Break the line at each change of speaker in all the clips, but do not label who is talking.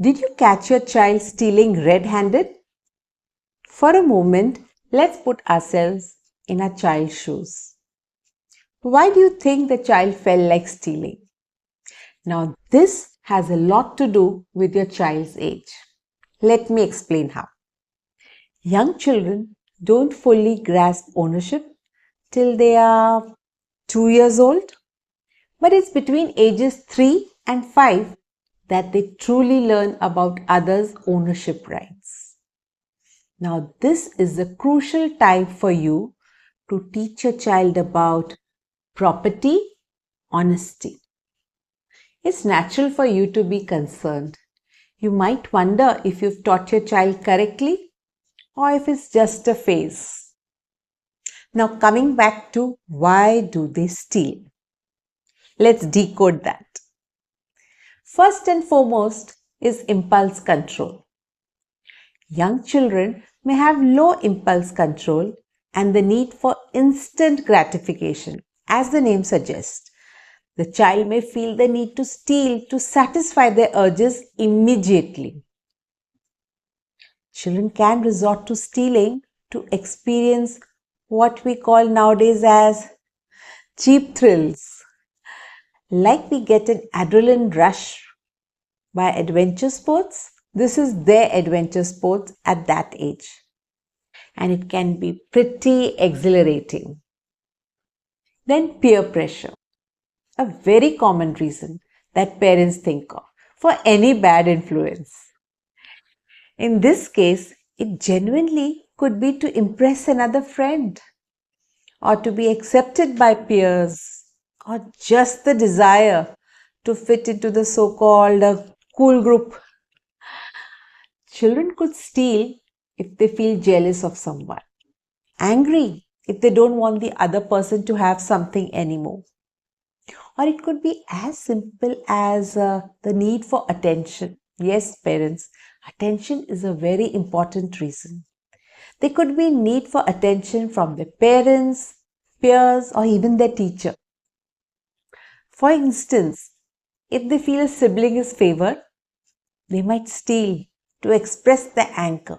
Did you catch your child stealing red-handed? For a moment, let's put ourselves in our child's shoes. Why do you think the child felt like stealing? Now, this has a lot to do with your child's age. Let me explain how. Young children don't fully grasp ownership till they are 2 years old, but it's between ages 3 and 5 that they truly learn about others' ownership rights. Now, this is a crucial time for you to teach your child about property, honesty. It's natural for you to be concerned. You might wonder if you've taught your child correctly or if it's just a phase. Now, coming back to why do they steal? Let's decode that. First and foremost is impulse control. Young children may have low impulse control and the need for instant gratification, as the name suggests. The child may feel the need to steal to satisfy their urges immediately. Children can resort to stealing to experience what we call nowadays as cheap thrills. Like we get an adrenaline rush by adventure sports, this is their adventure sports at that age. And it can be pretty exhilarating. Then peer pressure, a very common reason that parents think of for any bad influence. In this case, it genuinely could be to impress another friend or to be accepted by peers or just the desire to fit into the so-called cool group. Children could steal if they feel jealous of someone, angry if they don't want the other person to have something anymore. Or it could be as simple as the need for attention. Yes, parents, attention is a very important reason. There could be need for attention from their parents, peers, or even their teacher. For instance, if they feel a sibling is favored, they might steal to express their anger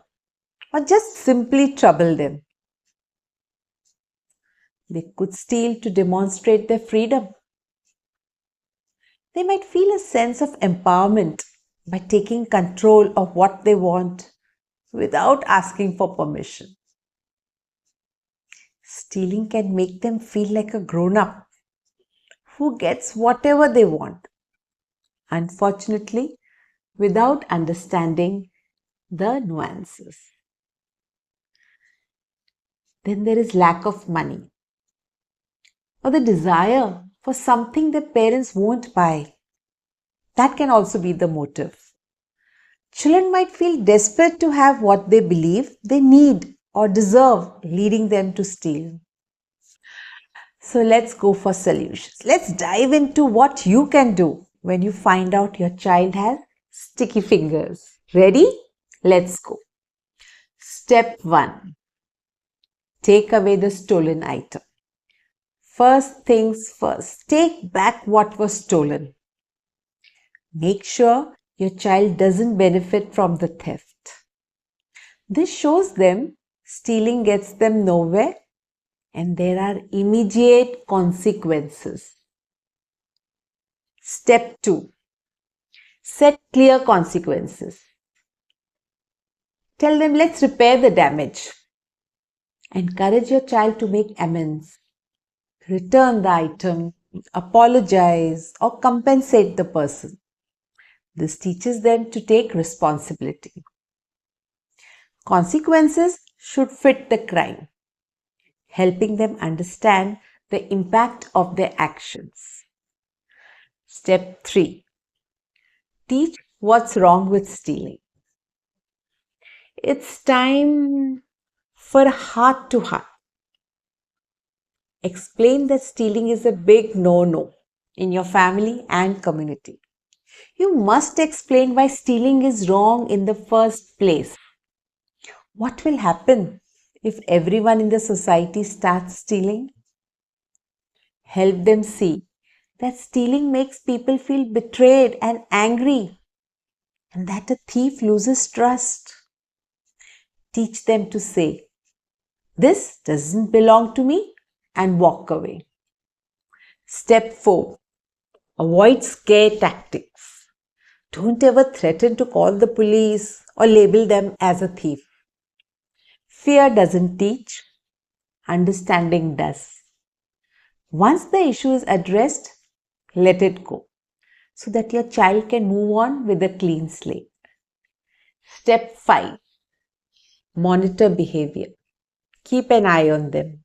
or just simply trouble them. They could steal to demonstrate their freedom. They might feel a sense of empowerment by taking control of what they want without asking for permission. Stealing can make them feel like a grown-up who gets whatever they want. Unfortunately, without understanding the nuances. Then there is lack of money or the desire for something that parents won't buy. That can also be the motive. Children might feel desperate to have what they believe they need or deserve, leading them to steal. So let's go for solutions. Let's dive into what you can do when you find out your child has sticky fingers. Ready? Let's go. Step 1. Take away the stolen item. First things first, take back what was stolen. Make sure your child doesn't benefit from the theft. This shows them stealing gets them nowhere and there are immediate consequences. Step 2. Set clear consequences. Tell them, let's repair the damage. Encourage your child to make amends. Return the item, apologize, or compensate the person. This teaches them to take responsibility. Consequences should fit the crime, helping them understand the impact of their actions. Step 3. Teach what's wrong with stealing. It's time for a heart-to-heart. Explain that stealing is a big no-no in your family and community. You must explain why stealing is wrong in the first place. What will happen if everyone in the society starts stealing? Help them see that stealing makes people feel betrayed and angry. and that a thief loses trust. Teach them to say, "This doesn't belong to me," and walk away. Step 4. Avoid scare tactics. Don't ever threaten to call the police or label them as a thief. Fear doesn't teach, understanding does. Once the issue is addressed, let it go so that your child can move on with a clean slate. Step 5. Monitor behavior. Keep an eye on them.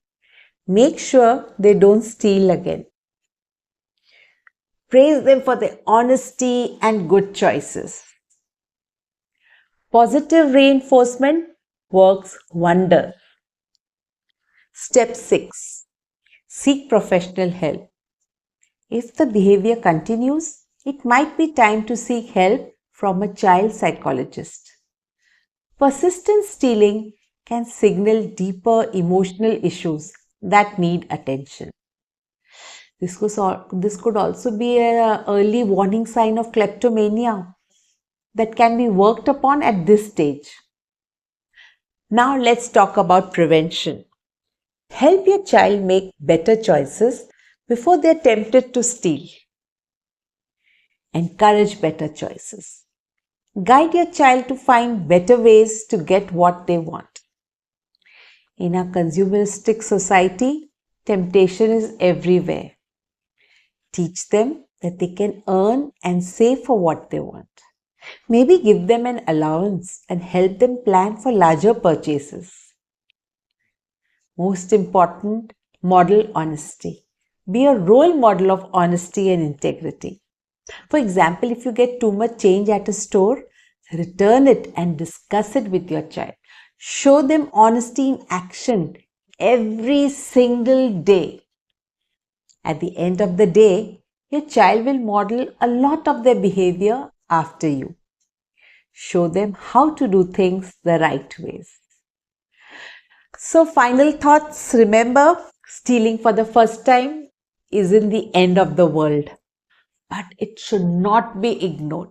Make sure they don't steal again. Praise them for their honesty and good choices. Positive reinforcement works wonders. Step 6. Seek professional help. If the behavior continues, it might be time to seek help from a child psychologist. Persistent stealing can signal deeper emotional issues that need attention. This could also be an early warning sign of kleptomania that can be worked upon at this stage. Now let's talk about prevention. Help your child make better choices before they are tempted to steal. Encourage better choices. Guide your child to find better ways to get what they want. In our consumeristic society, temptation is everywhere. Teach them that they can earn and save for what they want. Maybe give them an allowance and help them plan for larger purchases. Most important, model honesty. Be a role model of honesty and integrity. For example, if you get too much change at a store, return it and discuss it with your child. Show them honesty in action every single day. At the end of the day, your child will model a lot of their behavior after you. Show them how to do things the right ways. So, final thoughts. Remember, stealing for the first time isn't the end of the world, but it should not be ignored.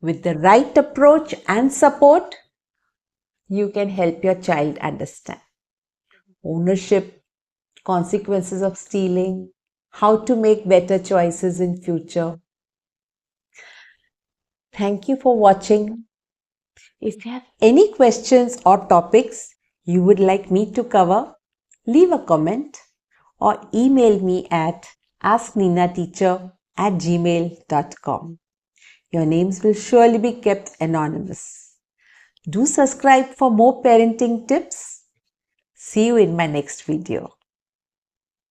With the right approach and support, you can help your child understand ownership, consequences of stealing, how to make better choices in future. Thank you for watching. If you have any questions or topics you would like me to cover, leave a comment or email me at askneenateacher@gmail.com. Your names will surely be kept anonymous. Do subscribe for more parenting tips. See you in my next video.